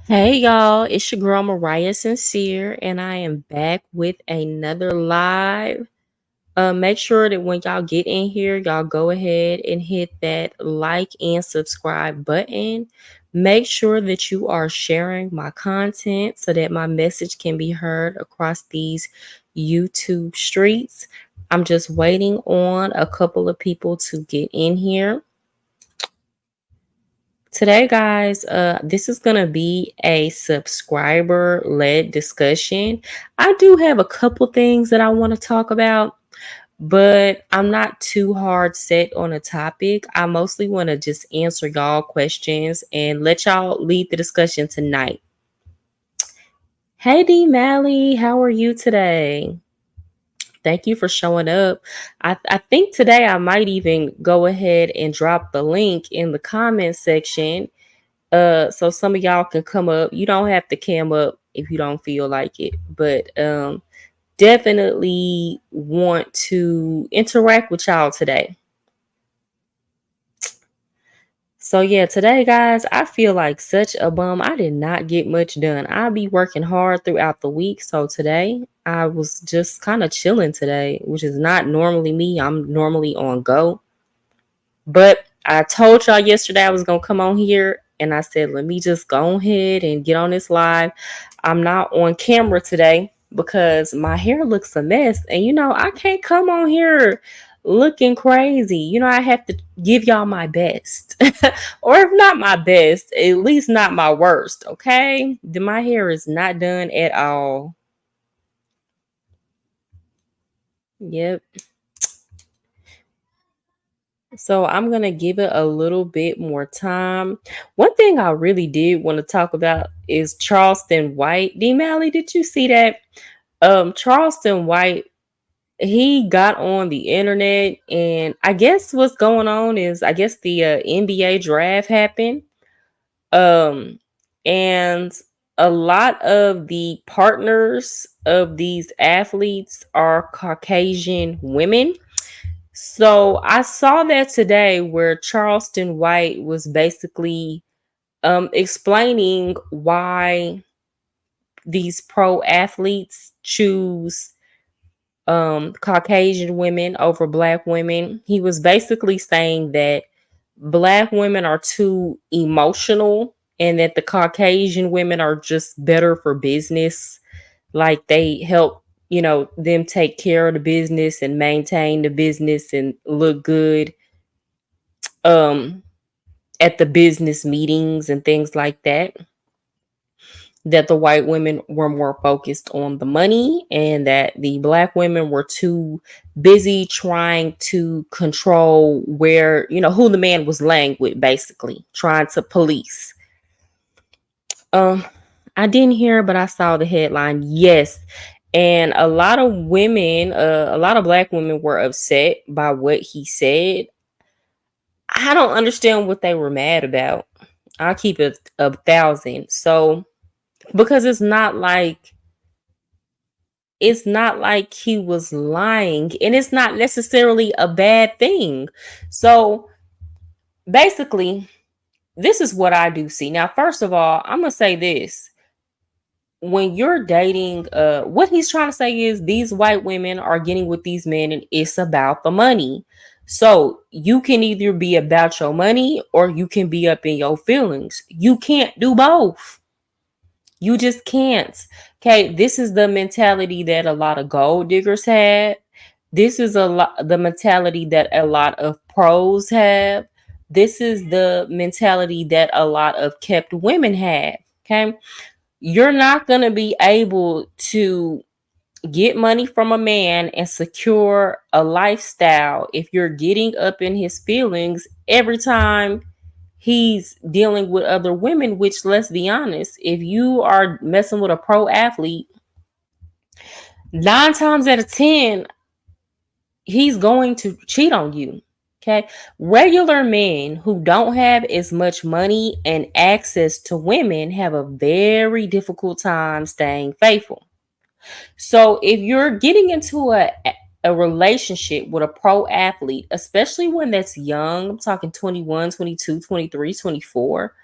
Hey y'all, it's your girl Mariah Sincere, and I am back with another live. Make sure that when y'all get in here, y'all go ahead and hit that like and subscribe button. Make sure that you are sharing my content so that my message can be heard across these YouTube streets. I'm just waiting on a couple of people to get in here. Today, guys, this is going to be a subscriber led discussion. I do have a couple things that I want to talk about, but I'm not too hard set on a topic. I mostly want to just answer y'all questions and let y'all lead the discussion tonight. Hey, D Mally, how are you today? Thank you for showing up. I think today I might even go ahead and drop the link in the comment section so some of y'all can come up. You don't have to cam up if you don't feel like it, but definitely want to interact with y'all today. So yeah, today guys, I feel like such a bum. I did not get much done. I'll be working hard throughout the week, so today I was just kind of chilling today, which is not normally me. I'm normally on go. But I told y'all yesterday I was gonna come on here, and I said, let me just go ahead and get on this live. I'm not on camera today because my hair looks a mess, and I can't come on here looking crazy. I have to give y'all my best, or if not my best, at least not my worst. Okay, my hair is not done at all. Yep. So I'm going to give it a little bit more time. One thing I really did want to talk about is Charleston White. D Mally, did you see that? Charleston White, he got on the internet, and I guess what's going on is I guess the NBA draft happened. Um and a lot of the partners of these athletes are Caucasian women. So I saw that today where Charleston White was basically explaining why these pro athletes choose Caucasian women over black women. He was basically saying that black women are too emotional and that the Caucasian women are just better for business. Like they help, them take care of the business and maintain the business and look good um at the business meetings and things like that. That the white women were more focused on the money and that the black women were too busy trying to control where, who the man was laying with, basically trying to police. um I didn't hear, but I saw the headline. Yes. And a lot of women, a lot of black women were upset by what he said. I don't understand what they were mad about. I'll keep it 1,000. So because it's not like he was lying, and it's not necessarily a bad thing. So basically, this is what I do see. Now, first of all, I'm gonna say this. When you're dating, what he's trying to say is these white women are getting with these men and it's about the money. So you can either be about your money or you can be up in your feelings. You can't do both. You just can't. Okay, this is the mentality that a lot of gold diggers had. This is a lot the mentality that a lot of pros have. This is the mentality that a lot of kept women have. Okay, you're not going to be able to get money from a man and secure a lifestyle if you're getting up in his feelings every time he's dealing with other women. Which, let's be honest, if you are messing with a pro athlete, 9 times out of 10 he's going to cheat on you. Okay, regular men who don't have as much money and access to women have a very difficult time staying faithful. So if you're getting into a relationship with a pro athlete, especially when that's young, I'm talking 21, 22, 23, 24.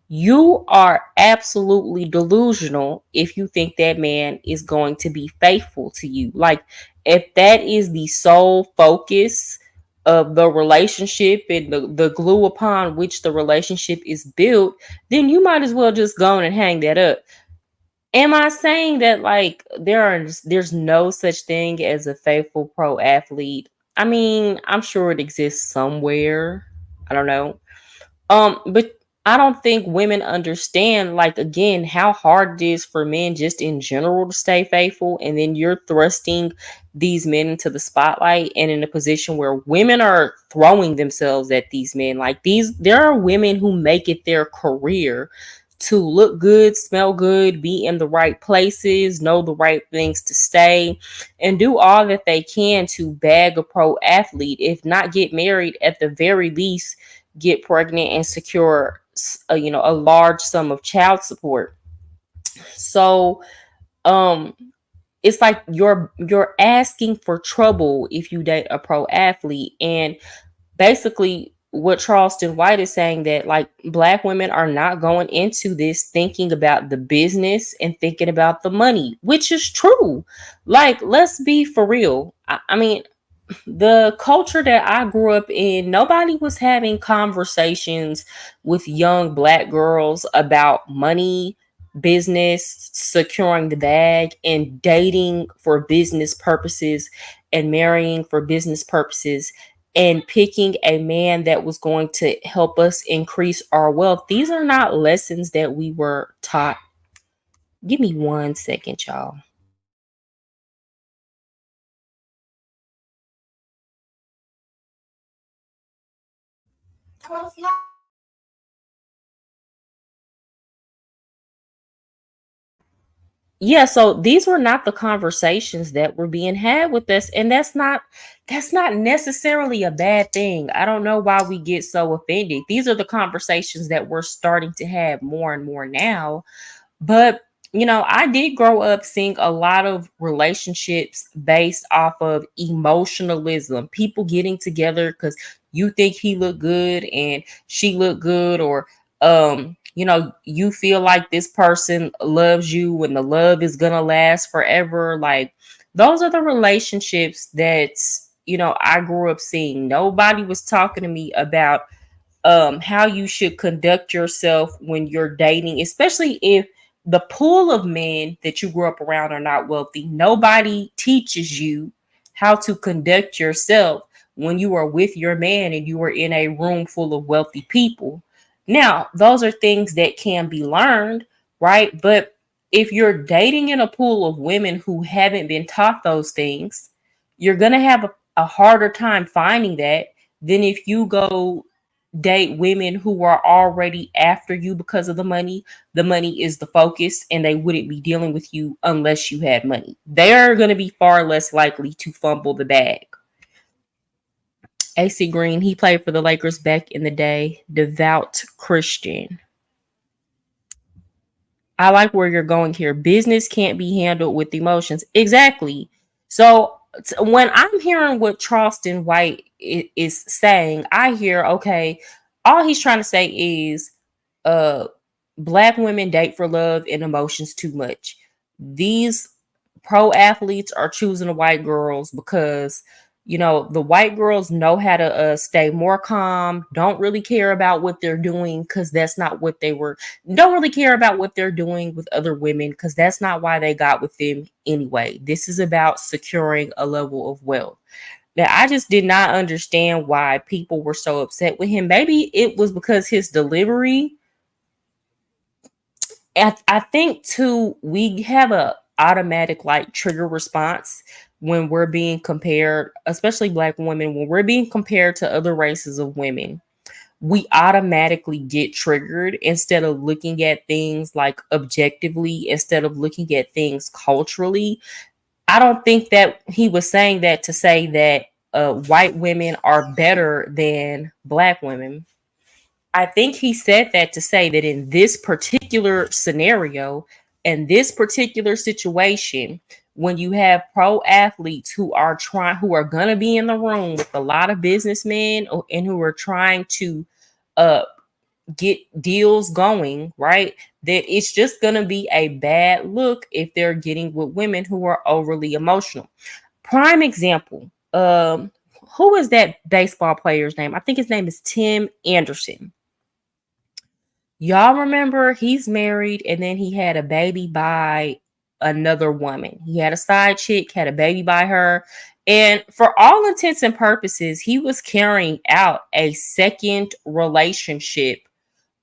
You are absolutely delusional if you think that man is going to be faithful to you. Like, if that is the sole focus of the relationship and the glue upon which the relationship is built, then you might as well just go on and hang that up. Am I saying that like there's no such thing as a faithful pro athlete? I mean, I'm sure it exists somewhere. I don't know. But I don't think women understand, like, again, how hard it is for men just in general to stay faithful. And then you're thrusting these men into the spotlight and in a position where women are throwing themselves at these men. Like, there are women who make it their career to look good, smell good, be in the right places, know the right things to say, and do all that they can to bag a pro athlete. If not get married, at the very least get pregnant and secure a large sum of child support. So um it's like you're asking for trouble if you date a pro athlete. And basically what Charleston White is saying, that like black women are not going into this thinking about the business and thinking about the money, which is true. Like, let's be for real. I mean, the culture that I grew up in, nobody was having conversations with young black girls about money, business, securing the bag, and dating for business purposes and marrying for business purposes and picking a man that was going to help us increase our wealth. These are not lessons that we were taught. Give me 1 second, y'all. Yeah, so these were not the conversations that were being had with us, and that's not necessarily a bad thing. I don't know why we get so offended. These are the conversations that we're starting to have more and more now. But, I did grow up seeing a lot of relationships based off of emotionalism, people getting together because you think he looked good and she looked good, or you feel like this person loves you and the love is gonna last forever. Like, those are the relationships that I grew up seeing. Nobody was talking to me about how you should conduct yourself when you're dating, especially if the pool of men that you grew up around are not wealthy. Nobody teaches you how to conduct yourself when you are with your man and you are in a room full of wealthy people. Now, those are things that can be learned, right? But if you're dating in a pool of women who haven't been taught those things, you're going to have a harder time finding that than if you go date women who are already after you because of the money. The money is the focus, and they wouldn't be dealing with you unless you had money. They're going to be far less likely to fumble the bag. AC Green, he played for the Lakers back in the day. Devout Christian. I like where you're going here. Business can't be handled with emotions. Exactly. So when I'm hearing what Charleston White is saying, I hear, okay, all he's trying to say is uh black women date for love and emotions too much. These pro athletes are choosing the white girls because the white girls know how to stay more calm, don't really care about what they're doing because that's not what they were, don't really care about what they're doing with other women because that's not why they got with them anyway. This is about securing a level of wealth. Now, I just did not understand why people were so upset with him. Maybe it was because his delivery. I think too, we have a automatic like trigger response when we're being compared, especially black women, when we're being compared to other races of women. We automatically get triggered instead of looking at things like objectively, instead of looking at things culturally. I don't think that he was saying that to say that white women are better than black women. I think he said that to say that in this particular scenario, in this particular situation, when you have pro athletes who are gonna be in the room with a lot of businessmen and who are trying to uh get deals going, right? That it's just going to be a bad look if they're getting with women who are overly emotional. Prime example. Who is that baseball player's name? I think his name is Tim Anderson. Y'all remember he's married and then he had a baby by another woman. He had a side chick, had a baby by her. And for all intents and purposes, he was carrying out a second relationship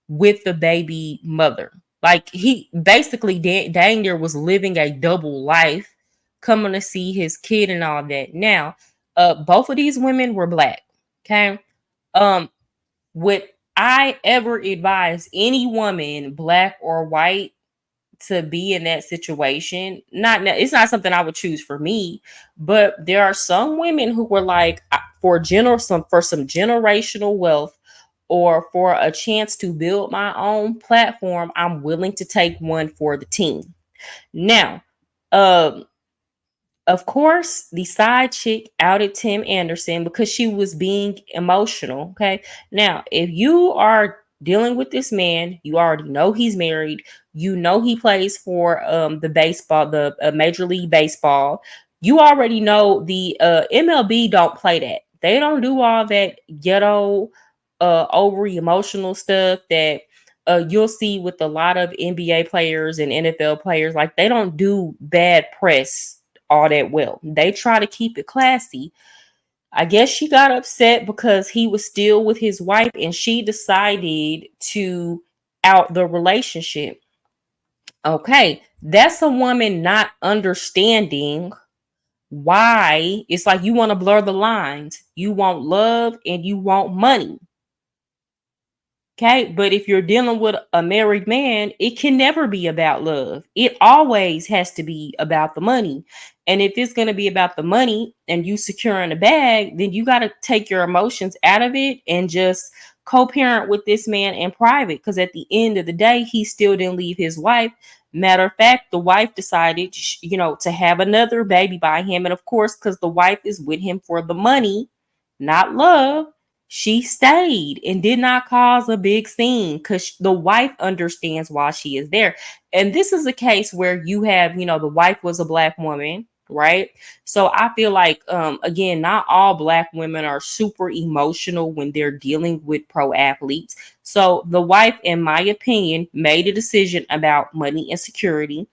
with the baby mother. Like he basically dang near was living a double life, coming to see his kid and all that. Now, both of these women were black. Okay. Um, would I ever advise any woman, black or white, to be in that situation? It's not something I would choose for me, but there are some women who were like, for some generational wealth or for a chance to build my own platform, I'm willing to take one for the team. Now, um, of course, the side chick outed Tim Anderson because she was being emotional. Okay. Now, if you are dealing with this man, you already know he's married. You know he plays for the baseball, the Major League Baseball. You already know the MLB don't play that. They don't do all that ghetto, over emotional stuff that you'll see with a lot of NBA players and NFL players. Like they don't do bad press all that well. They try to keep it classy. I guess she got upset because he was still with his wife and she decided to out the relationship. Okay, that's a woman not understanding why. It's like you want to blur the lines. You want love and you want money. Okay, but if you're dealing with a married man, it can never be about love. It always has to be about the money. And if it's going to be about the money and you securing a bag, then you got to take your emotions out of it and just co-parent with this man in private. Because at the end of the day, he still didn't leave his wife. Matter of fact, the wife decided, to have another baby by him. And of course, because the wife is with him for the money, not love, she stayed and did not cause a big scene because the wife understands why she is there. And this is a case where you have, the wife was a black woman, right? So I feel like, again, not all black women are super emotional when they're dealing with pro athletes. So the wife, in my opinion, made a decision about money and security.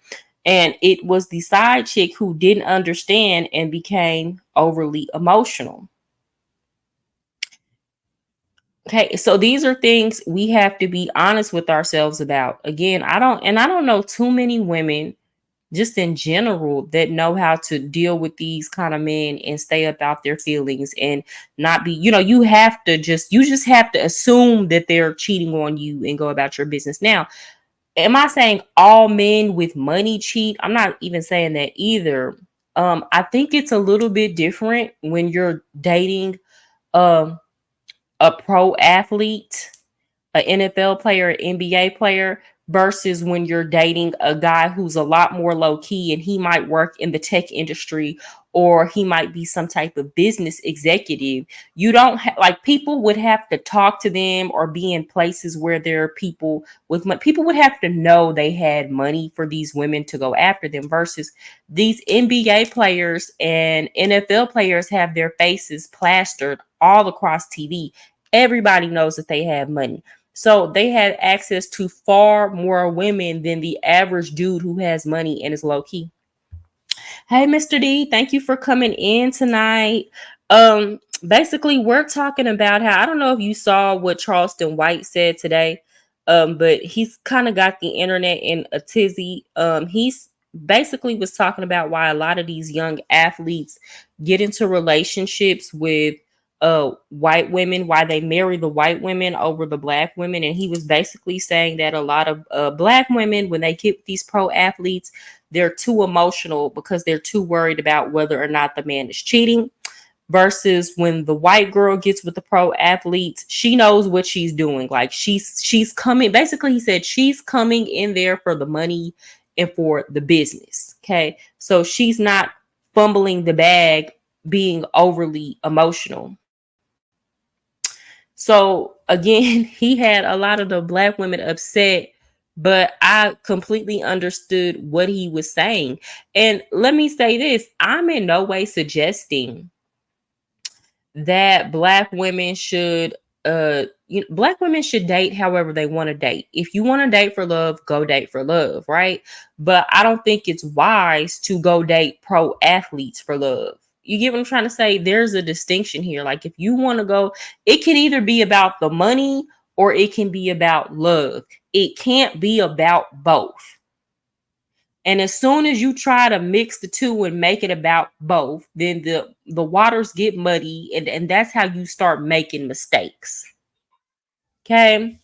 And it was the side chick who didn't understand and became overly emotional. Okay, so these are things we have to be honest with ourselves about. Again, I don't know too many women just in general that know how to deal with these kind of men and stay about their feelings and not be, you just have to assume that they're cheating on you and go about your business. Now, am I saying all men with money cheat? I'm not even saying that either. I think it's a little bit different when you're dating um a pro athlete, an NFL player, an NBA player, versus when you're dating a guy who's a lot more low key and he might work in the tech industry or he might be some type of business executive. You don't like people would have to talk to them or be in places where there are people with money. People would have to know they had money for these women to go after them versus these NBA players and NFL players have their faces plastered all across TV. Everybody knows that they have money. So they have access to far more women than the average dude who has money and is low key. Hey, Mr. D, thank you for coming in tonight. Basically, we're talking about how I don't know if you saw what Charleston White said today, but he's kind of got the internet in a tizzy. He's basically was talking about why a lot of these young athletes get into relationships with white women, why they marry the white women over the black women, and he was basically saying that a lot of black women, when they get these pro athletes, they're too emotional because they're too worried about whether or not the man is cheating. Versus when the white girl gets with the pro athletes, she knows what she's doing. Like she's coming. Basically, he said she's coming in there for the money and for the business. Okay, so she's not fumbling the bag, being overly emotional. So again, he had a lot of the black women upset, but I completely understood what he was saying. And let me say this, I'm in no way suggesting that black women should black women should date however they want to date. If you want to date for love, go date for love, right? But I don't think it's wise to go date pro athletes for love. You get what I'm trying to say? There's a distinction here. Like if you want to go, it can either be about the money or it can be about love. It can't be about both. And as soon as you try to mix the two and make it about both, then the waters get muddy, and that's how you start making mistakes. Okay.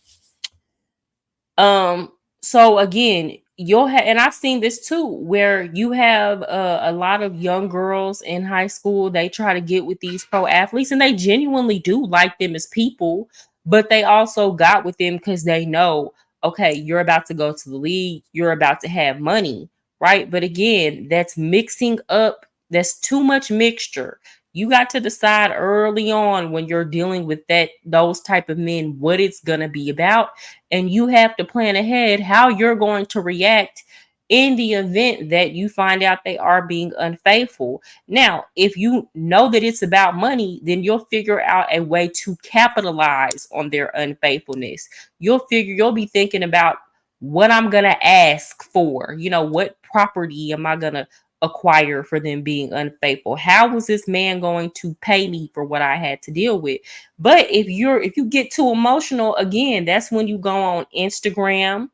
Um, so again, you'll have, and I've seen this too, where you have a lot of young girls in high school. They try to get with these pro athletes, and they genuinely do like them as people, but they also got with them because they know, okay, you're about to go to the league, you're about to have money, right? But again, that's mixing up. That's too much mixture. You got to decide early on when you're dealing with those type of men what it's gonna be about, and you have to plan ahead how you're going to react in the event that you find out they are being unfaithful. Now, if you know that it's about money, then you'll figure out a way to capitalize on their unfaithfulness. You'll be thinking about what I'm going to ask for. What property am I going to acquire for them being unfaithful? How was this man going to pay me for what I had to deal with? But if you get too emotional, again, that's when you go on Instagram,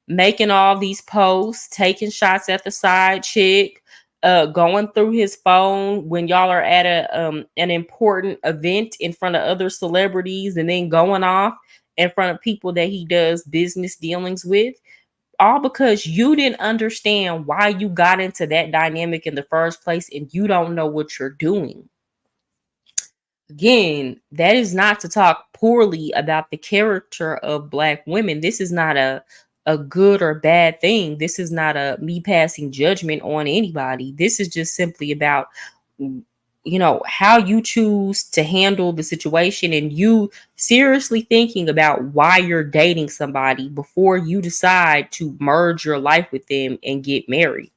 making all these posts, taking shots at the side chick, going through his phone when y'all are at an important event in front of other celebrities, and then going off in front of people that he does business dealings with, all because you didn't understand why you got into that dynamic in the first place, and you don't know what you're doing. Again, that is not to talk poorly about the character of black women. This is not a good or bad thing. This is not a me passing judgment on anybody. This is just simply about how you choose to handle the situation, and you seriously thinking about why you're dating somebody before you decide to merge your life with them and get married.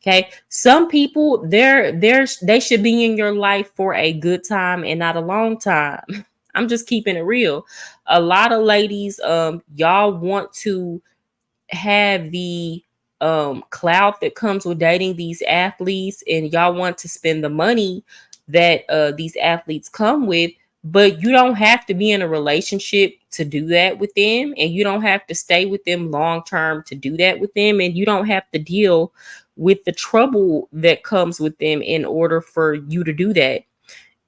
Okay. Some people they should be in your life for a good time and not a long time. I'm just keeping it real. A lot of ladies, y'all want to have the clout that comes with dating these athletes, and y'all want to spend the money that these athletes come with, but you don't have to be in a relationship to do that with them, and you don't have to stay with them long term to do that with them, and you don't have to deal with the trouble that comes with them in order for you to do that.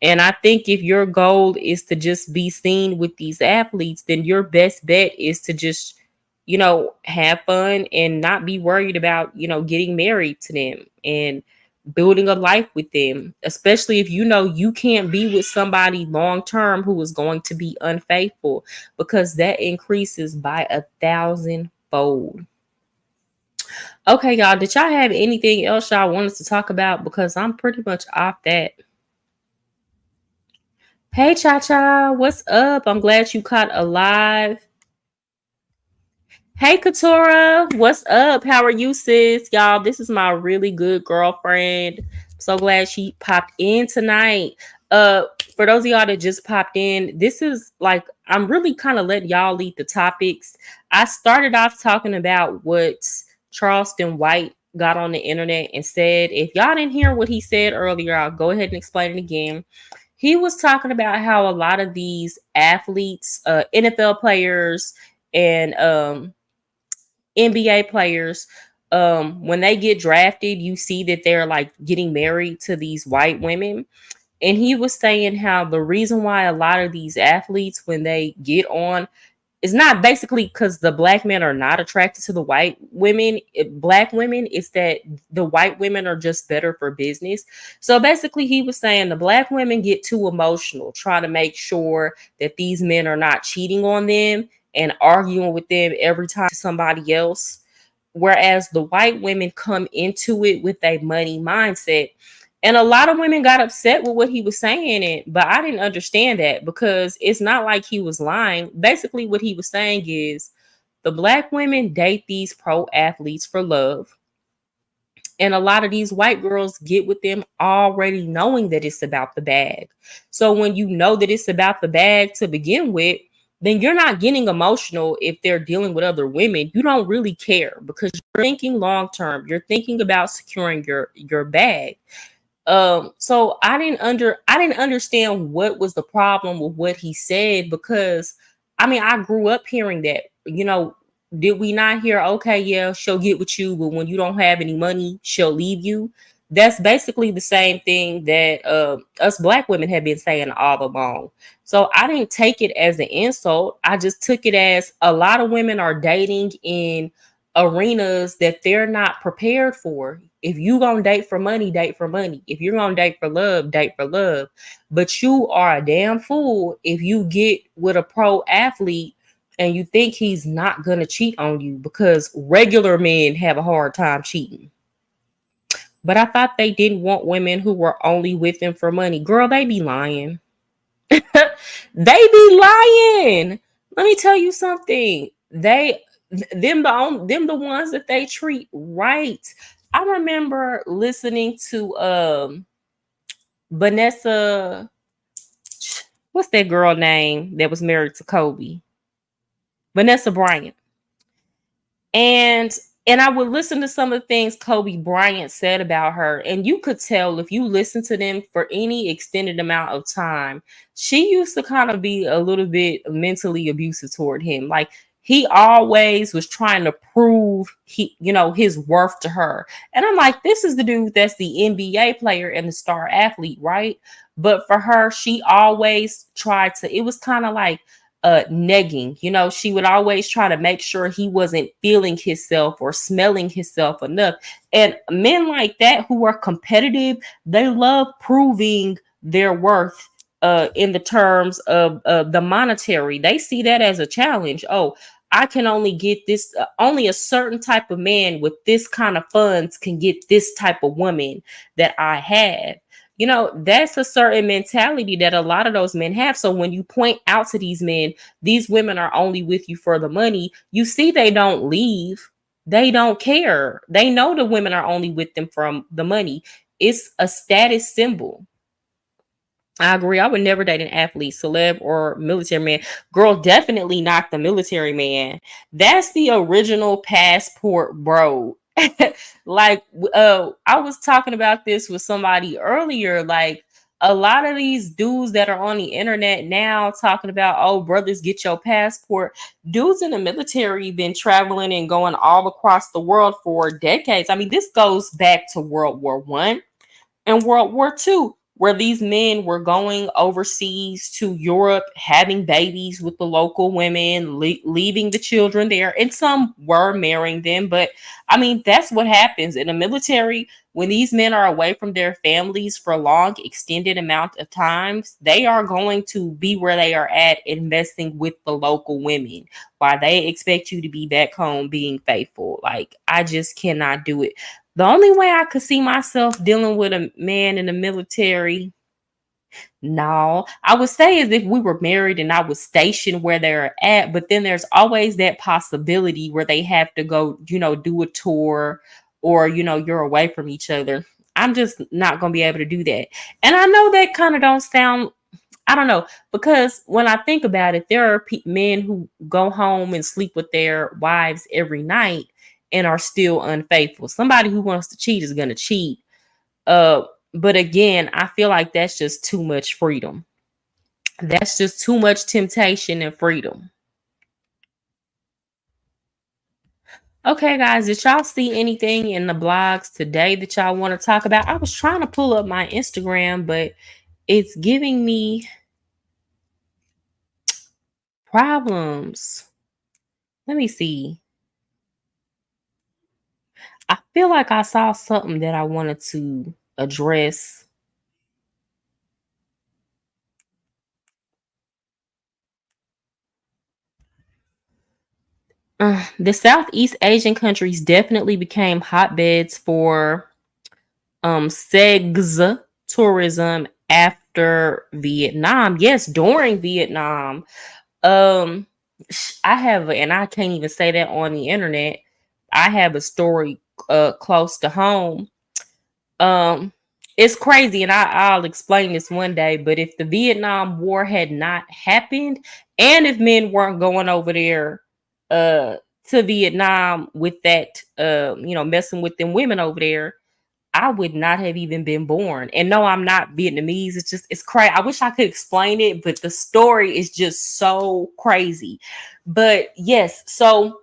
And I think if your goal is to just be seen with these athletes, then your best bet is to just, have fun and not be worried about, getting married to them and building a life with them, especially if you know you can't be with somebody long term who is going to be unfaithful, because that increases by 1,000-fold. Okay, y'all, did y'all have anything else y'all wanted to talk about? Because I'm pretty much off that. Hey, Cha Cha, what's up? I'm glad you caught alive. Hey, Katora, what's up? How are you, sis? Y'all, this is my really good girlfriend. So glad she popped in tonight. For those of y'all that just popped in, this is like, I'm really kind of letting y'all lead the topics. I started off talking about what Charleston White got on the internet and said. If y'all didn't hear what he said earlier, I'll go ahead and explain it again. He was talking about how a lot of these athletes, NFL players and NBA players, when they get drafted, you see that they're like getting married to these white women. And he was saying how the reason why a lot of these athletes, when they get on, it's not basically because the black men are not attracted to the white women, black women. It's that the white women are just better for business. So basically, he was saying the black women get too emotional trying to make sure that these men are not cheating on them and arguing with them every time somebody else. Whereas the white women come into it with a money mindset. And a lot of women got upset with what he was saying, but I didn't understand that because it's not like he was lying. Basically, what he was saying is the black women date these pro athletes for love. And a lot of these white girls get with them already knowing that it's about the bag. So when you know that it's about the bag to begin with, then you're not getting emotional if they're dealing with other women. You don't really care because you're thinking long term. You're thinking about securing your bag. So I didn't understand what was the problem with what he said because I mean I grew up hearing that. Did we not hear, okay, yeah, she'll get with you, but when you don't have any money, she'll leave you? That's basically the same thing that us black women have been saying all along. So I didn't take it as an insult. I just took it as a lot of women are dating in arenas that they're not prepared for. If you gonna date for money, date for money. If you're gonna date for love, date for love. But you are a damn fool if you get with a pro athlete and you think he's not gonna cheat on you because regular men have a hard time cheating. But I thought they didn't want women who were only with him for money. Girl, they be lying. They be lying. Let me tell you something. Them the ones that they treat right. I remember listening to Vanessa, what's that girl name that was married to Kobe? Vanessa Bryant. And I would listen to some of the things Kobe Bryant said about her, and you could tell if you listen to them for any extended amount of time, she used to kind of be a little bit mentally abusive toward him. Like he always was trying to prove his worth to her. And I'm like, this is the dude that's the NBA player and the star athlete, right? But for her, she always tried to, it was kind of like negging. She would always try to make sure he wasn't feeling himself or smelling himself enough. And men like that who are competitive, they love proving their worth in the terms of the monetary. They see that as a challenge. Oh, I can only get this, only a certain type of man with this kind of funds can get this type of woman that I have. That's a certain mentality that a lot of those men have. So when you point out to these men, these women are only with you for the money, you see they don't leave. They don't care. They know the women are only with them from the money. It's a status symbol. I agree. I would never date an athlete, celeb, or military man. Girl, definitely not the military man. That's the original passport, bro. Like, I was talking about this with somebody earlier. Like, a lot of these dudes that are on the internet now talking about, oh, brothers, get your passport. Dudes in the military been traveling and going all across the world for decades. I mean, this goes back to World War I and World War II, where these men were going overseas to Europe, having babies with the local women, leaving the children there, and some were marrying them. But I mean, that's what happens in the military when these men are away from their families for long, extended amount of times. They are going to be where they are at, investing with the local women, while they expect you to be back home being faithful. Like, I just cannot do it. The only way I could see myself dealing with a man in the military, no, I would say is if we were married and I was stationed where they're at, but then there's always that possibility where they have to go, do a tour or, you're away from each other. I'm just not going to be able to do that. And I know that kind of don't sound, I don't know, because when I think about it, there are men who go home and sleep with their wives every night and are still unfaithful. Somebody who wants to cheat is going to cheat. Uh, but again, I feel like that's just too much freedom. That's just too much temptation and freedom. Okay, guys, did y'all see anything in the blogs today that y'all want to talk about? I was trying to pull up my Instagram, but it's giving me problems. Let me see. I feel like I saw something that I wanted to address. The Southeast Asian countries definitely became hotbeds for sex tourism after Vietnam. Yes, during Vietnam. Um, I have, and I can't even say that on the internet. I have a story close to home. Um, it's crazy, and I'll explain this one day. But if the Vietnam War had not happened, and if men weren't going over there, uh, to Vietnam with that, messing with them women over there, I would not have even been born. And no, I'm not Vietnamese. It's just, it's crazy. I wish I could explain it, but the story is just so crazy. But yes, so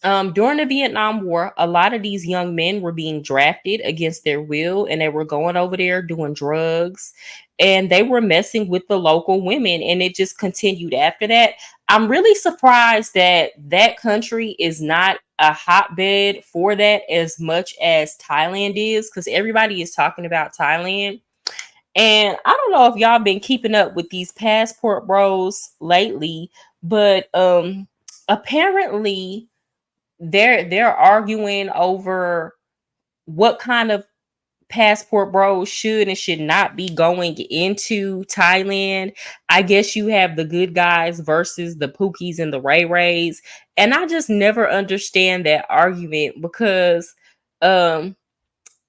during the Vietnam War, a lot of these young men were being drafted against their will, and they were going over there doing drugs, and they were messing with the local women, and it just continued after that. I'm really surprised that that country is not a hotbed for that as much as Thailand is, because everybody is talking about Thailand. And I don't know if y'all been keeping up with these passport bros lately, but apparently they're arguing over what kind of passport bros should and should not be going into Thailand. I guess you have the good guys versus the Pookies and the Ray Rays. And I just never understand that argument because um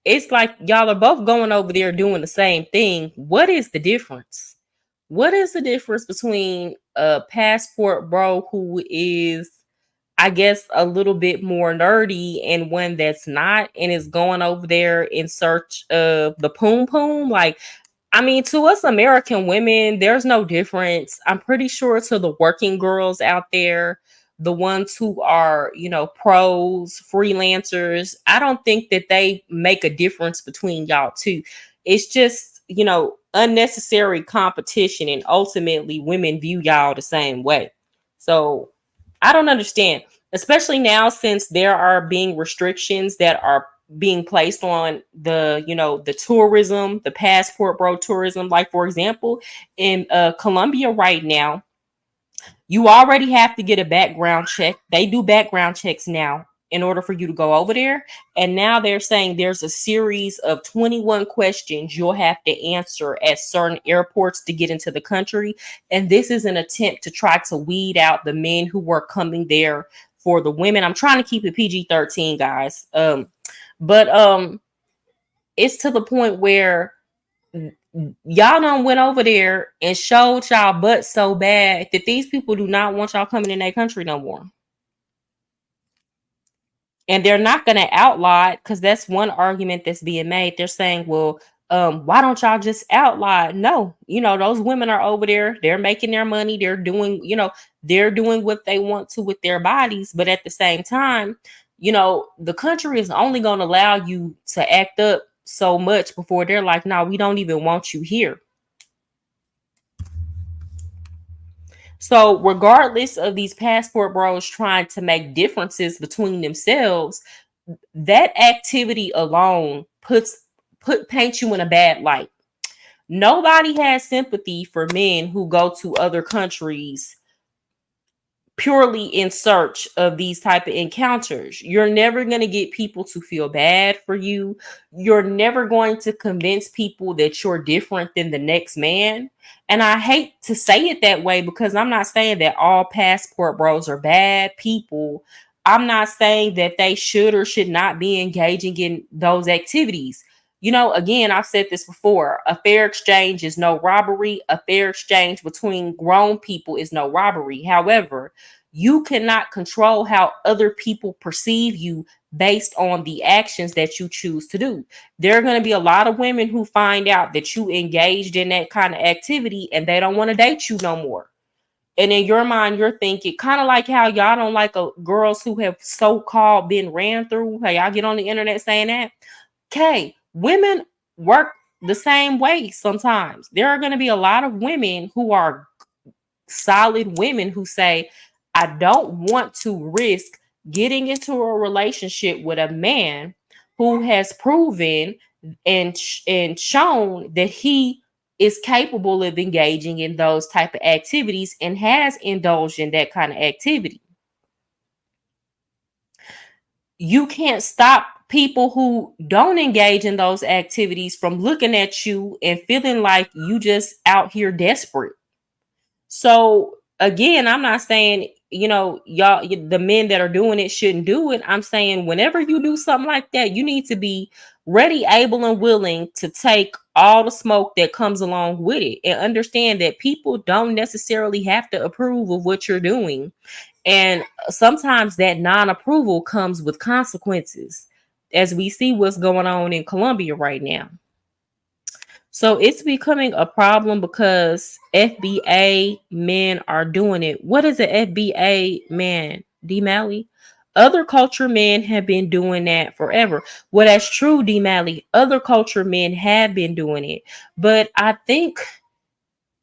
it's like y'all are both going over there doing the same thing. What is the difference? What is the difference between a passport bro who is, I guess, a little bit more nerdy and one that's not and is going over there in search of the poom poom? Like, I mean, to us American women, there's no difference. I'm pretty sure to the working girls out there, the ones who are, pros, freelancers, I don't think that they make a difference between y'all two. It's just, unnecessary competition. And ultimately, women view y'all the same way. So I don't understand, especially now since there are being restrictions that are being placed on the tourism, the passport bro tourism. Like, for example, in Colombia right now, you already have to get a background check. They do background checks now in order for you to go over there. And now they're saying there's a series of 21 questions you'll have to answer at certain airports to get into the country. And this is an attempt to try to weed out the men who were coming there for the women. I'm trying to keep it PG-13, guys. But it's to the point where y'all done went over there and showed y'all butt so bad that these people do not want y'all coming in their country no more. And they're not going to outlaw it, because that's one argument that's being made. They're saying, well, why don't y'all just outlaw it? No, those women are over there. They're making their money. They're doing what they want to with their bodies. But at the same time, the country is only going to allow you to act up so much before they're like, no, we don't even want you here. So, regardless of these passport bros trying to make differences between themselves, that activity alone paints you in a bad light. Nobody has sympathy for men who go to other countries purely in search of these type of encounters. You're never going to get people to feel bad for you. You're never going to convince people that you're different than the next man. And I hate to say it that way, because I'm not saying that all passport bros are bad people. I'm not saying that they should or should not be engaging in those activities. Again, I've said this before. A fair exchange is no robbery. A fair exchange between grown people is no robbery. However, you cannot control how other people perceive you based on the actions that you choose to do. There are going to be a lot of women who find out that you engaged in that kind of activity and they don't want to date you no more. And in your mind, you're thinking, kind of like how y'all don't like girls who have so-called been ran through. Hey, y'all get on the internet saying that. Okay, women work the same way sometimes. There are going to be a lot of women who are solid women who say, I don't want to risk getting into a relationship with a man who has proven and shown that he is capable of engaging in those type of activities and has indulged in that kind of activity. You can't stop people who don't engage in those activities from looking at you and feeling like you just out here desperate. So again, I'm not saying, y'all, the men that are doing it shouldn't do it. I'm saying whenever you do something like that, you need to be ready, able, and willing to take all the smoke that comes along with it, and understand that people don't necessarily have to approve of what you're doing. And sometimes that non-approval comes with consequences, as we see what's going on in Colombia right now. So it's becoming a problem because FBA men are doing it. What is an FBA man, D Malley? Other culture men have been doing that forever. Well, that's true, D Malley. Other culture men have been doing it. But I think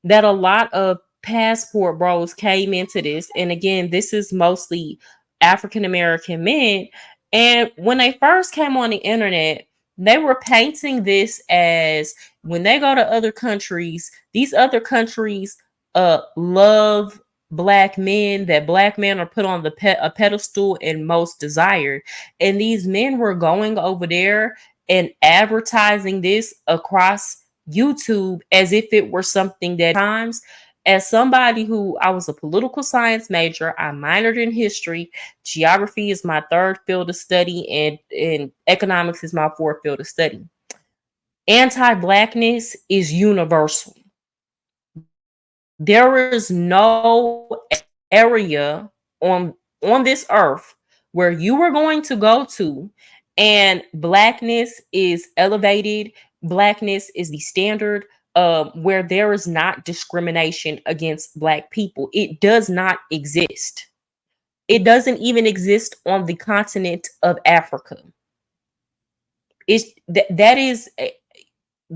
that a lot of passport bros came into this. And again, this is mostly African American men. And when they first came on the internet, they were painting this as when they go to other countries, these other countries love black men, that black men are put on a pedestal and most desired. And these men were going over there and advertising this across YouTube as if it were something that times. As somebody who, I was a political science major, I minored in history, geography is my third field of study, and economics is my fourth field of study. Anti-blackness is universal. There is no area on this earth where you are going to go to and blackness is elevated, blackness is the standard, where there is not discrimination against black people. It does not exist. It doesn't even exist on the continent of Africa. That is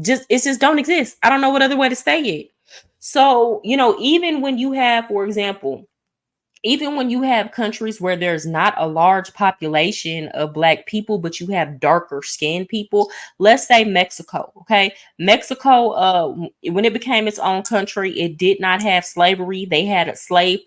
just, it just don't exist. I don't know what other way to say it. So, even when you have, for example, even when you have countries where there's not a large population of black people, but you have darker skinned people, let's say Mexico. Okay. Mexico, when it became its own country, it did not have slavery. They had slave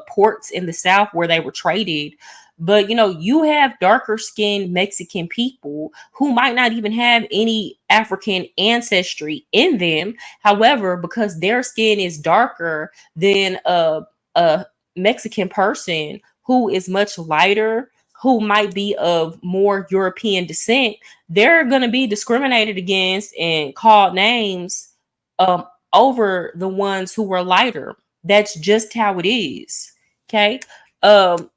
ports in the South where they were traded. But you have darker skinned Mexican people who might not even have any African ancestry in them. However, because their skin is darker than a Mexican person who is much lighter, who might be of more European descent, they're going to be discriminated against and called names um, over the ones who were lighter. That's just how it is. Okay.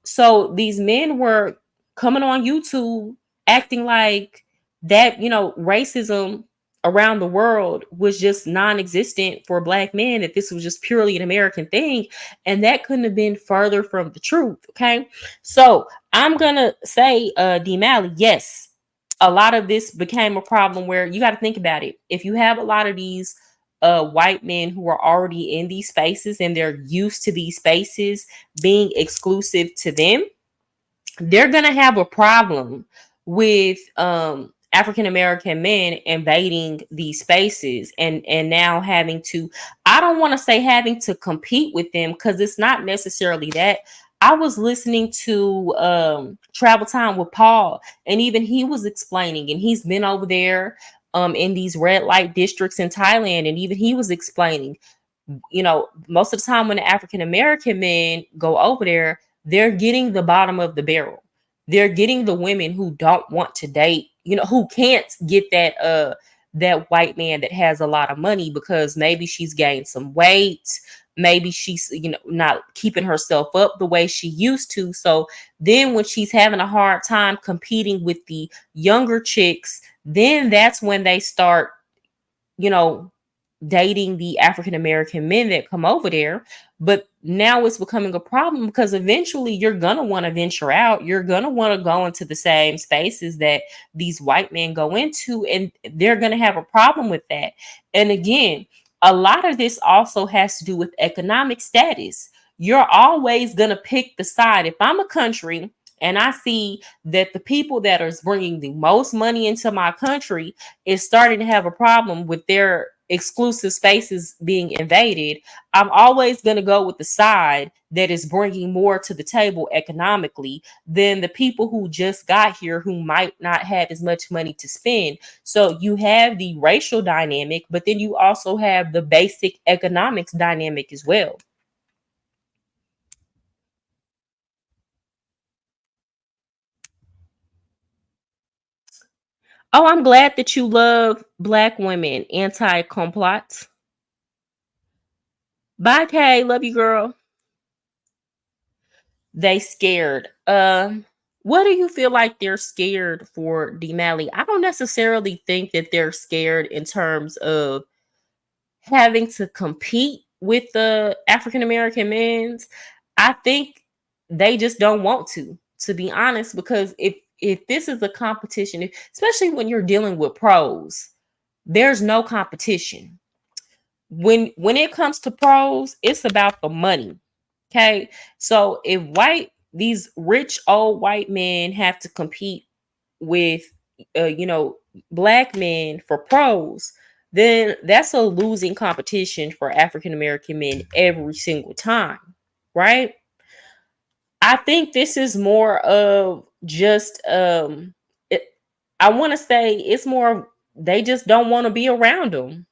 So these men were coming on YouTube acting like that, racism around the world was just non-existent for black men, that this was just purely an American thing. And that couldn't have been further from the truth. Okay. So I'm gonna say, D Malley, yes, a lot of this became a problem where you got to think about it. If you have a lot of these white men who are already in these spaces and they're used to these spaces being exclusive to them, they're gonna have a problem with African American men invading these spaces and now having to, I don't want to say having to compete with them, because it's not necessarily that. I was listening to Travel Time with Paul, and even he was explaining, and he's been over there in these red light districts in Thailand, and even he was explaining, most of the time when the African American men go over there, they're getting the bottom of the barrel. They're getting the women who don't want to date, who can't get that white man that has a lot of money because maybe she's gained some weight, maybe she's not keeping herself up the way she used to. So then when she's having a hard time competing with the younger chicks, then that's when they start, you know, dating the African American men that come over there. But now it's becoming a problem because eventually you're gonna want to venture out. You're gonna want to go into the same spaces that these white men go into, and they're gonna have a problem with that. And again, a lot of this also has to do with economic status. You're always gonna pick the side. If I'm a country and I see that the people that are bringing the most money into my country is starting to have a problem with their exclusive spaces being invaded, I'm always going to go with the side that is bringing more to the table economically than the people who just got here who might not have as much money to spend. So you have the racial dynamic, but then you also have the basic economics dynamic as well. Oh, I'm glad that you love black women, anti-complot. Bye, Kay. Love you, girl. They scared. What do you feel like they're scared for, Demali? I don't necessarily think that they're scared in terms of having to compete with the African American men's. I think they just don't want to be honest, because if this is a competition, especially when you're dealing with pros, there's no competition. When it comes to pros, it's about the money. Okay. So if these rich old white men have to compete with, you know, black men for pros, then that's a losing competition for African American men every single time. Right. I think this is more of just, it, I want to say it's more, they just don't want to be around them.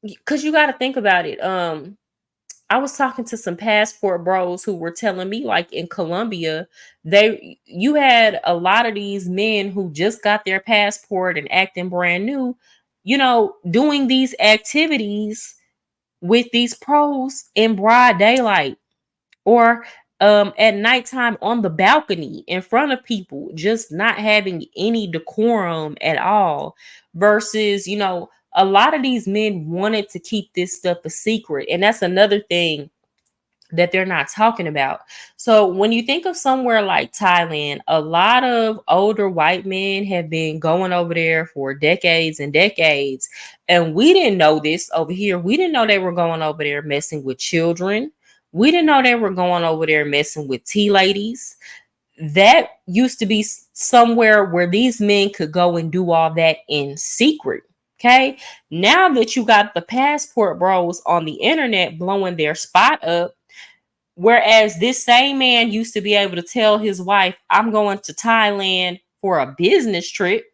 Because you got to think about it. I was talking to some passport bros who were telling me, like, in Colombia, you had a lot of these men who just got their passport and acting brand new, doing these activities with these pros in broad daylight, or at nighttime on the balcony in front of people, just not having any decorum at all. Versus, a lot of these men wanted to keep this stuff a secret. And that's another thing that they're not talking about. So when you think of somewhere like Thailand, a lot of older white men have been going over there for decades and decades. And we didn't know this over here. We didn't know they were going over there messing with children. We didn't know they were going over there messing with tea ladies. That used to be somewhere where these men could go and do all that in secret. Okay. Now that you got the passport bros on the internet blowing their spot up, whereas this same man used to be able to tell his wife, I'm going to Thailand for a business trip.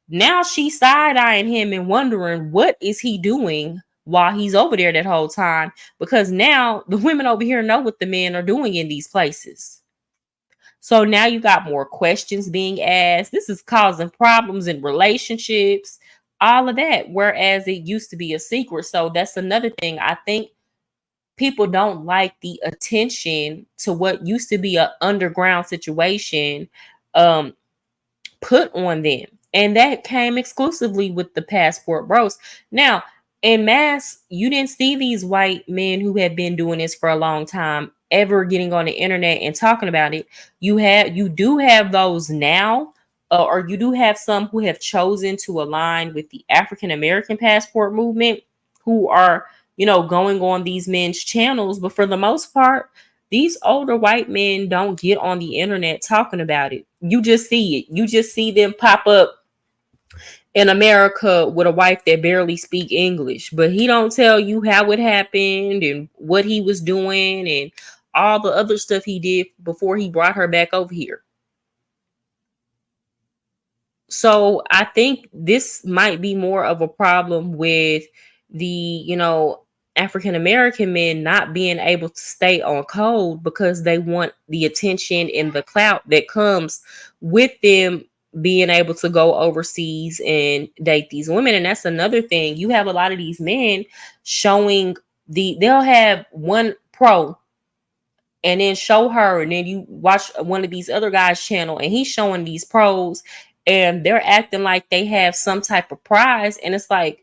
Now she's side-eyeing him and wondering what is he doing while he's over there that whole time, because now the women over here know what the men are doing in these places. So now you got more questions being asked. This is causing problems in relationships, all of that, whereas it used to be a secret. So that's another thing. I think people don't like the attention to what used to be an underground situation um, put on them. And that came exclusively with the passport bros. Now, in mass, you didn't see these white men who had been doing this for a long time ever getting on the internet and talking about it. You do have those now, or you do have some who have chosen to align with the African American passport movement, who are, going on these men's channels. But for the most part, these older white men don't get on the internet talking about it. You just see it. You just see them pop up in America with a wife that barely speak English, but he don't tell you how it happened and what he was doing and all the other stuff he did before he brought her back over here. So I think this might be more of a problem with the, African American men not being able to stay on code because they want the attention and the clout that comes with them being able to go overseas and date these women. And that's another thing. You have a lot of these men showing they'll have one pro and then show her, and then you watch one of these other guys channel and he's showing these pros and they're acting like they have some type of prize. And it's like,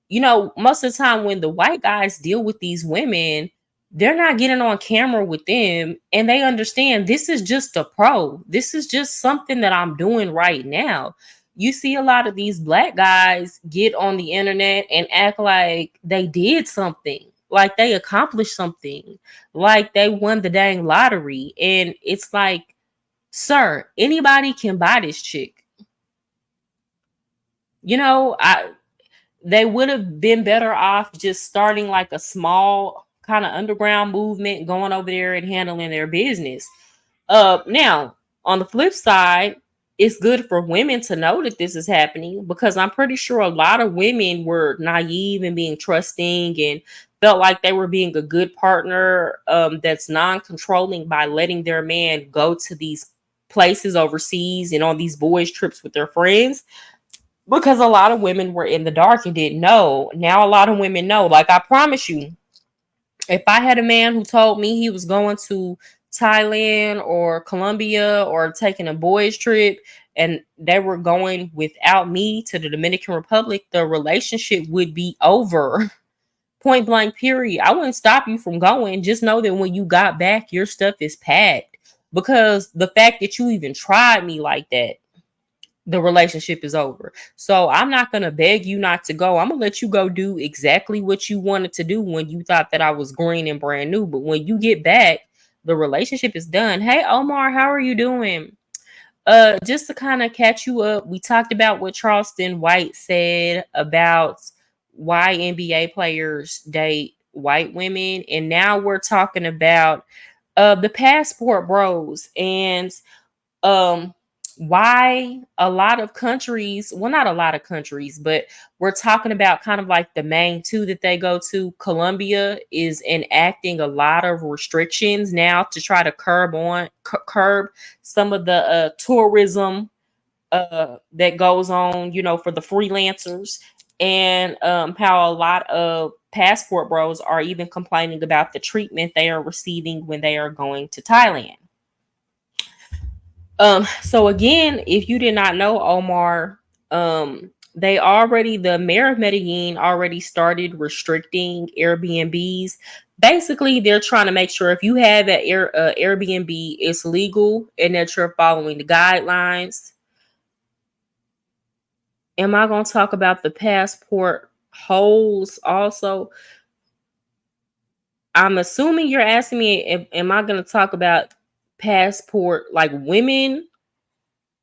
most of the time when the white guys deal with these women, they're not getting on camera with them, and they understand this is just a pro. This is just something that I'm doing right now. You see a lot of these black guys get on the internet and act like they did something, like they accomplished something, like they won the dang lottery. And it's like, sir, anybody can buy this chick. I they would have been better off just starting like a small kind of underground movement, going over there and handling their business. Now, on the flip side, it's good for women to know that this is happening, because I'm pretty sure a lot of women were naive and being trusting and felt like they were being a good partner, that's non-controlling by letting their man go to these places overseas and on these boys trips with their friends, because a lot of women were in the dark and didn't know. Now a lot of women know. Like, I promise you, if I had a man who told me he was going to Thailand or Colombia or taking a boys trip and they were going without me to the Dominican Republic, the relationship would be over. Point blank, period. I wouldn't stop you from going. Just know that when you got back, your stuff is packed. Because the fact that you even tried me like that, the relationship is over. So I'm not going to beg you not to go. I'm going to let you go do exactly what you wanted to do when you thought that I was green and brand new. But when you get back, the relationship is done. Hey, Omar, how are you doing? Just to kind of catch you up, we talked about what Charleston White said about why NBA players date white women. And now we're talking about the passport bros and um why a lot of countries, well, not a lot of countries, but we're talking about kind of like the main two that they go to. Colombia is enacting a lot of restrictions now to try to curb some of the tourism that goes on, for the freelancers, and how a lot of passport bros are even complaining about the treatment they are receiving when they are going to Thailand. So again, if you did not know, Omar, the mayor of Medellin already started restricting Airbnbs. Basically, they're trying to make sure if you have an Airbnb, it's legal and that you're following the guidelines. Am I going to talk about the passport holes also? I'm assuming you're asking me, am I going to talk about passport like women?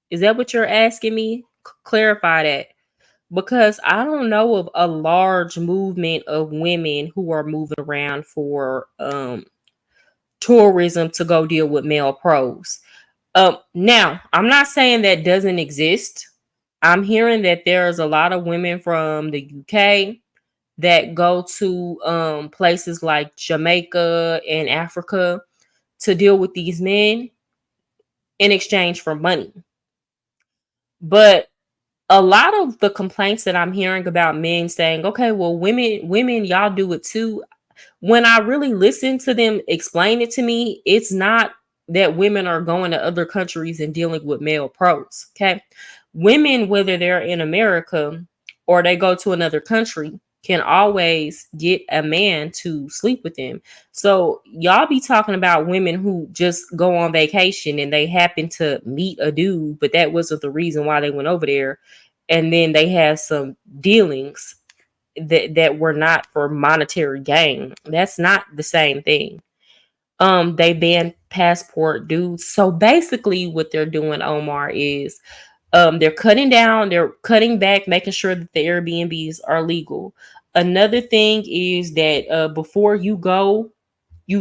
Is that what you're asking me? Clarify that. Because I don't know of a large movement of women who are moving around for tourism to go deal with male pros. Now, I'm not saying that doesn't exist. I'm hearing that there's a lot of women from the UK that go to places like Jamaica and Africa to deal with these men in exchange for money. But a lot of the complaints that I'm hearing about men saying, okay, well, women, y'all do it too. When I really listen to them explain it to me, it's not that women are going to other countries and dealing with male pros. Okay. Women, whether they're in America or they go to another country, can always get a man to sleep with them. So y'all be talking about women who just go on vacation and they happen to meet a dude, but that wasn't the reason why they went over there. And then they have some dealings that were not for monetary gain. That's not the same thing. They banned passport dudes. So basically what they're doing, Omar, is they're cutting back, making sure that the Airbnbs are legal. Another thing is that before you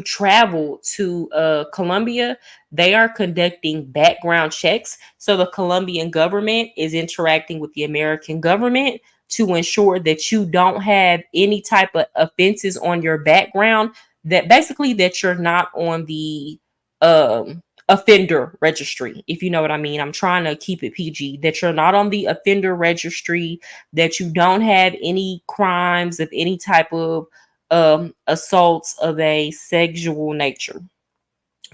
travel to Colombia, they are conducting background checks. So the Colombian government is interacting with the American government to ensure that you don't have any type of offenses on your background, that basically that you're not on the offender registry, if you know what I mean. I'm trying to keep it PG, that you're not on the offender registry, that you don't have any crimes of any type of assaults of a sexual nature.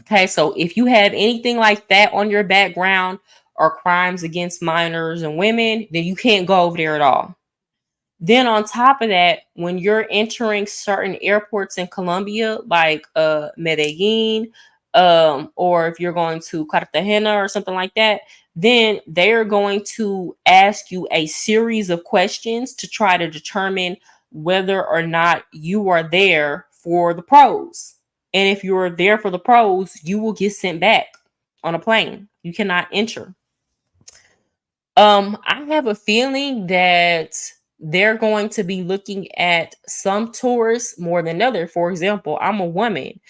Okay, so if you have anything like that on your background or crimes against minors and women, then you can't go over there at all. Then on top of that, when you're entering certain airports in Colombia, like Medellin, or if you're going to Cartagena or something like that, then they're going to ask you a series of questions to try to determine whether or not you are there for the pros. And if you're there for the pros, you will get sent back on a plane. You cannot enter. I have a feeling that they're going to be looking at some tourists more than other. For example, I'm a woman,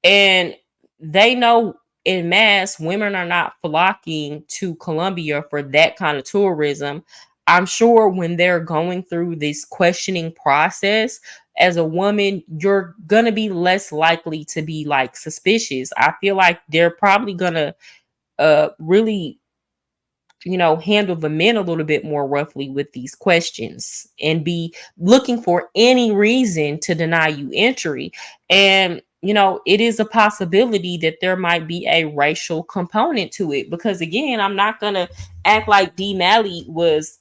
and they know in mass women are not flocking to Colombia for that kind of tourism. I'm sure when they're going through this questioning process, as a woman, you're gonna be less likely to be like suspicious. I feel like they're probably gonna really, handle the men a little bit more roughly with these questions and be looking for any reason to deny you entry. And, it is a possibility that there might be a racial component to it, because again, I'm not going to act like D. Malley was,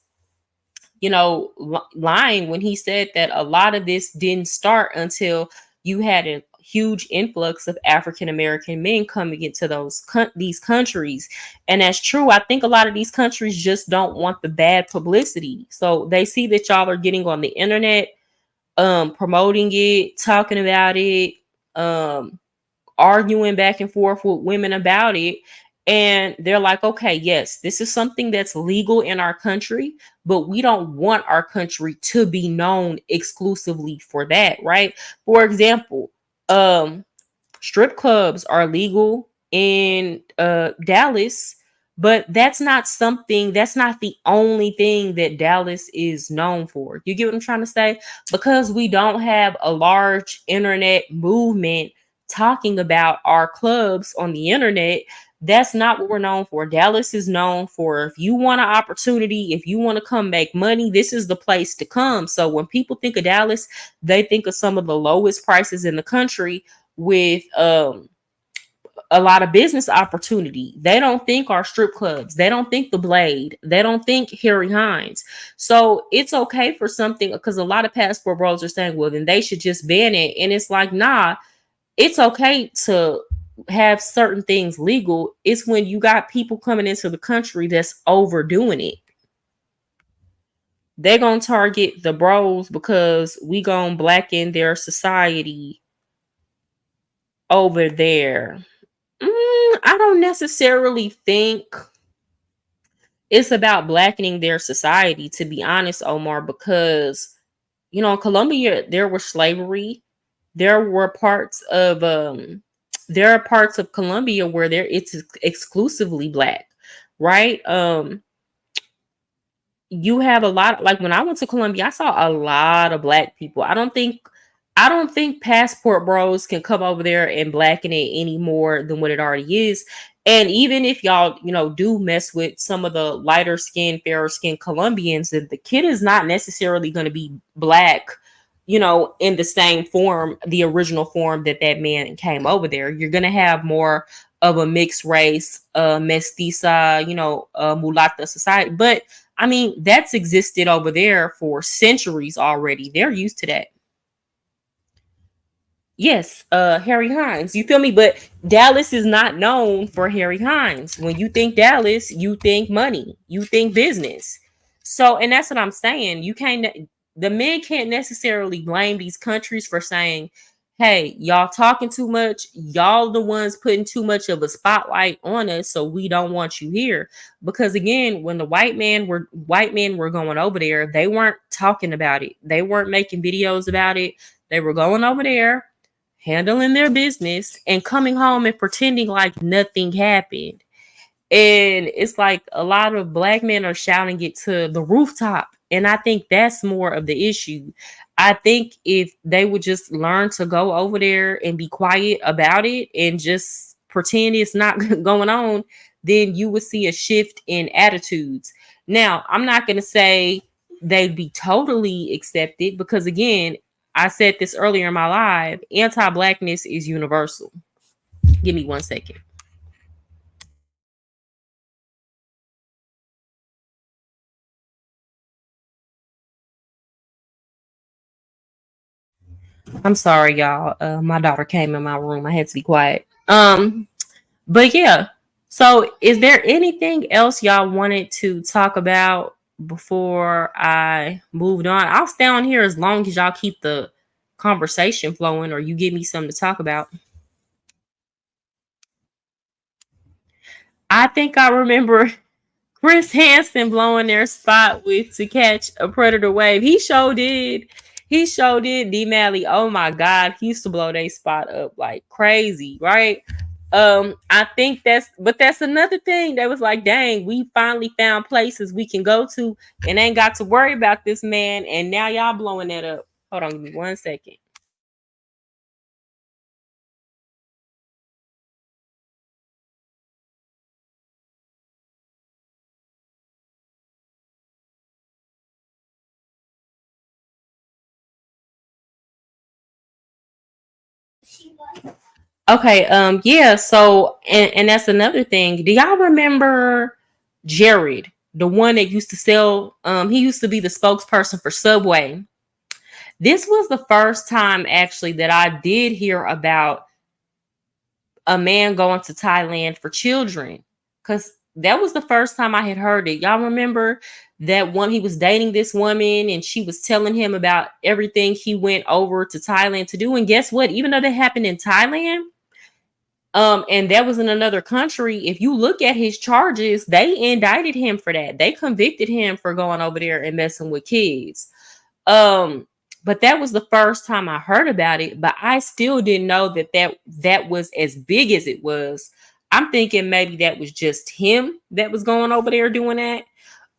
lying when he said that a lot of this didn't start until you had a huge influx of African American men coming into these countries. And that's true. I think a lot of these countries just don't want the bad publicity. So they see that y'all are getting on the internet, promoting it, talking about it, um, arguing back and forth with women about it. And they're like, okay, yes, this is something that's legal in our country, but we don't want our country to be known exclusively for that, right? For example, um, strip clubs are legal in Dallas, but that's not the only thing that Dallas is known for. You get what I'm trying to say? Because we don't have a large internet movement talking about our clubs on the internet, that's not what we're known for. Dallas is known for, if you want an opportunity, if you want to come make money, this is the place to come. So when people think of Dallas, they think of some of the lowest prices in the country with a lot of business opportunity. They don't think our strip clubs. They don't think the Blade. They don't think Harry Hines. So it's okay for something, because a lot of passport bros are saying, well, then they should just ban it. And it's like, nah, it's okay to have certain things legal. It's when you got people coming into the country that's overdoing it. They're gonna target the bros because we gonna blacken their society over there. I don't necessarily think it's about blackening their society, to be honest, Omar, because in Colombia there was slavery. There were parts of there are parts of Colombia where it's exclusively black, right? You have a lot, like when I went to Colombia, I saw a lot of black people. I don't think passport bros can come over there and blacken it any more than what it already is. And even if y'all, do mess with some of the lighter skinned, fairer skinned Colombians, then the kid is not necessarily going to be black, in the same form, the original form that man came over there. You're going to have more of a mixed race, mestiza, mulata society. But I mean, that's existed over there for centuries already. They're used to that. Yes, Harry Hines. You feel me? But Dallas is not known for Harry Hines. When you think Dallas, you think money, you think business. So, and that's what I'm saying. The men can't necessarily blame these countries for saying, hey, y'all talking too much. Y'all the ones putting too much of a spotlight on us, so we don't want you here. Because again, when the white men were going over there, they weren't talking about it. They weren't making videos about it. They were going over there, handling their business, and coming home and pretending like nothing happened. And it's like a lot of black men are shouting it to the rooftop. And I think that's more of the issue. I think if they would just learn to go over there and be quiet about it and just pretend it's not going on, then you would see a shift in attitudes. Now, I'm not going to say they'd be totally accepted, because again, I said this earlier in my live, anti-blackness is universal. Give me 1 second. I'm sorry, y'all. My daughter came in my room. I had to be quiet. But yeah. So, is there anything else y'all wanted to talk about before I moved on? I'll stay on here as long as y'all keep the conversation flowing, or you give me something to talk about. I think I remember Chris Hansen blowing their spot with To Catch a Predator Wave. He sure did. He sure did. D Malley, oh my God, he used to blow their spot up like crazy, right? I think that's another thing that was like, dang, we finally found places we can go to and ain't got to worry about this man. And now y'all blowing that up. Hold on, give me 1 second. Okay, yeah, so and that's another thing. Do y'all remember Jared, the one that used to sell he used to be the spokesperson for Subway. This was the first time actually that I did hear about a man going to Thailand for children. Cause that was the first time I had heard it. Y'all remember that one he was dating this woman and she was telling him about everything he went over to Thailand to do. And guess what? Even though that happened in Thailand, and that was in another country. If you look at his charges, they indicted him for that. They convicted him for going over there and messing with kids. Um, but that was the first time I heard about it. But I still didn't know that was as big as it was. I'm thinking maybe that was just him that was going over there doing that.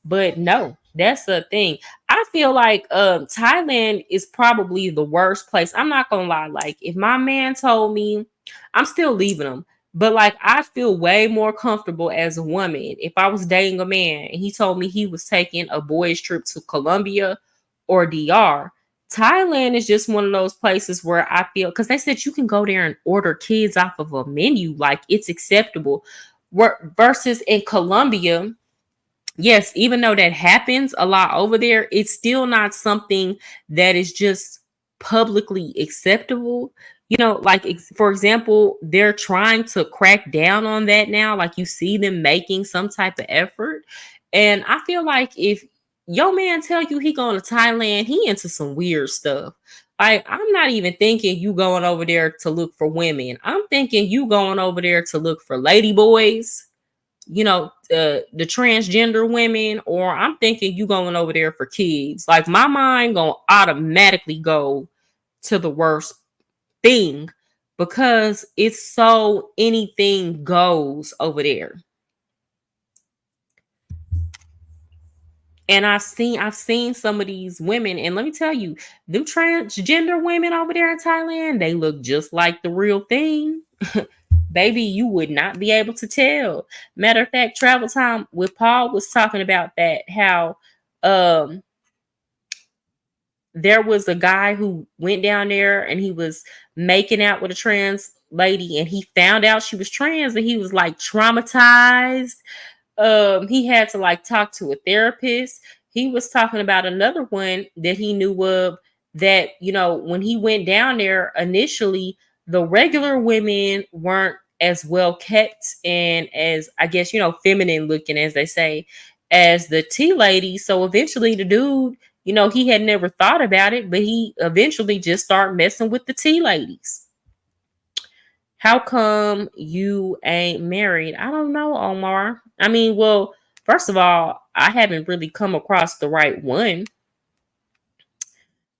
But no, that's the thing. I feel like Thailand is probably the worst place. I'm not gonna lie. Like if my man told me, I'm still leaving him. But like I feel way more comfortable as a woman if I was dating a man and he told me he was taking a boys trip to Colombia or DR. Thailand is just one of those places where I feel because they said you can go there and order kids off of a menu, like it's acceptable. Versus in Colombia, yes, even though that happens a lot over there, it's still not something that is just publicly acceptable. You know, like for example, they're trying to crack down on that now. Like you see them making some type of effort. And I feel like if your man tell you he going to Thailand, he into some weird stuff. Like I'm not even thinking you going over there to look for women. I'm thinking you going over there to look for lady boys, you know, the transgender women, or I'm thinking you going over there for kids. Like my mind gonna automatically go to the worst thing because it's so anything goes over there. And I've seen some of these women, and let me tell you, them transgender women over there in Thailand, they look just like the real thing. Baby, you would not be able to tell. Matter of fact, Travel Time with Paul was talking about that, how um there was a guy who went down there and he was making out with a trans lady and he found out she was trans and he was like traumatized. He had to like talk to a therapist. He was talking about another one that he knew of that, you know, when he went down there initially, the regular women weren't as well kept and as, I guess, you know, feminine looking, as they say, as the tea lady. So eventually the dude, you know, he had never thought about it, but he eventually just started messing with the tea ladies. How come you ain't married? I don't know, Omar. I mean, well, first of all, I haven't really come across the right one.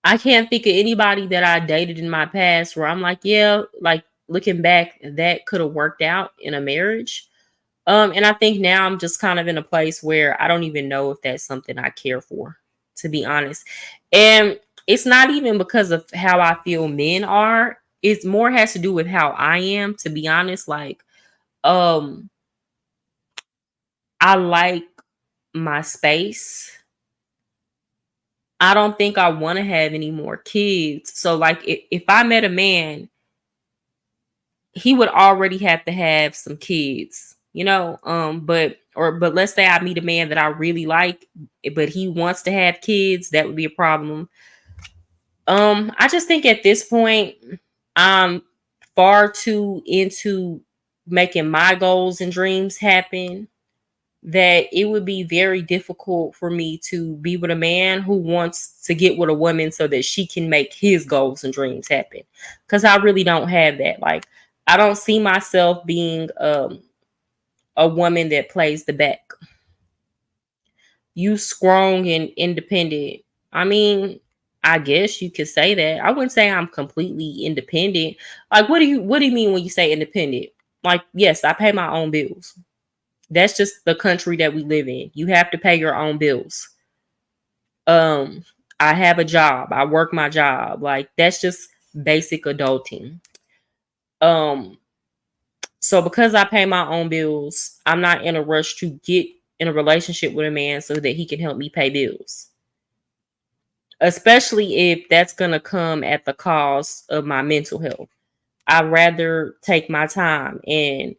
I can't think of anybody that I dated in my past where I'm like, yeah, like looking back, that could have worked out in a marriage. And I think now I'm just kind of in a place where I don't even know if that's something I care for, to be honest. And it's not even because of how I feel men are. It's more has to do with how I am, to be honest. Like, um, I like my space. I don't think I want to have any more kids. So, like, if I met a man, he would already have to have some kids, you know. But let's say I meet a man that I really like, but he wants to have kids, that would be a problem. I just think at this point, I'm far too into making my goals and dreams happen that it would be very difficult for me to be with a man who wants to get with a woman so that she can make his goals and dreams happen. Because I really don't have that. Like, I don't see myself being a woman that plays the back. You strong and independent. I mean, I guess you could say that. I wouldn't say I'm completely independent. Like, what do you mean when you say independent? Like, yes, I pay my own bills. That's just the country that we live in. You have to pay your own bills. Um, I have a job. I work my job. Like, that's just basic adulting. Um, so because I pay my own bills, I'm not in a rush to get in a relationship with a man so that he can help me pay bills. Especially if that's going to come at the cost of my mental health. I'd rather take my time. And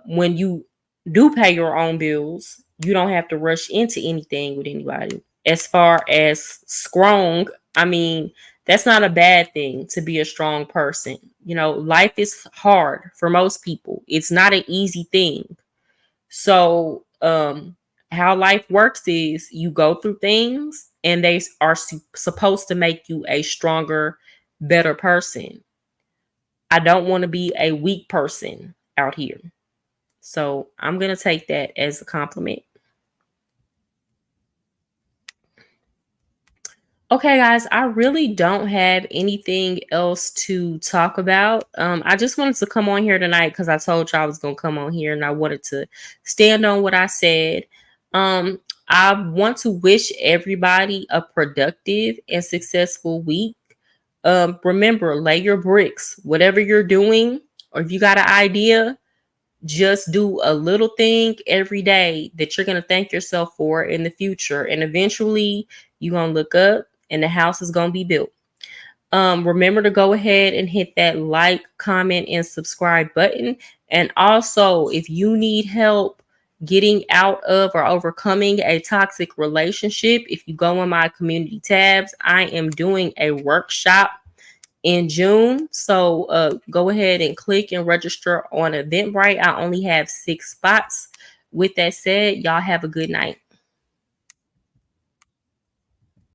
when you do pay your own bills, you don't have to rush into anything with anybody. As far as strong, I mean, that's not a bad thing to be a strong person. You know, life is hard for most people. It's not an easy thing. So, how life works is you go through things and they are supposed to make you a stronger, better person. I don't want to be a weak person out here. So, I'm going to take that as a compliment. Okay, guys, I really don't have anything else to talk about. I just wanted to come on here tonight because I told you I was going to come on here and I wanted to stand on what I said. Um, I want to wish everybody a productive and successful week. Remember, lay your bricks, whatever you're doing, or if you got an idea, just do a little thing every day that you're going to thank yourself for in the future. And eventually you're going to look up and the house is going to be built. Remember to go ahead and hit that like, comment, and subscribe button. And also, if you need help getting out of or overcoming a toxic relationship, if you go on my community tabs, I am doing a workshop in June. So go ahead and click and register on Eventbrite. I only have 6 spots. With that said, y'all have a good night.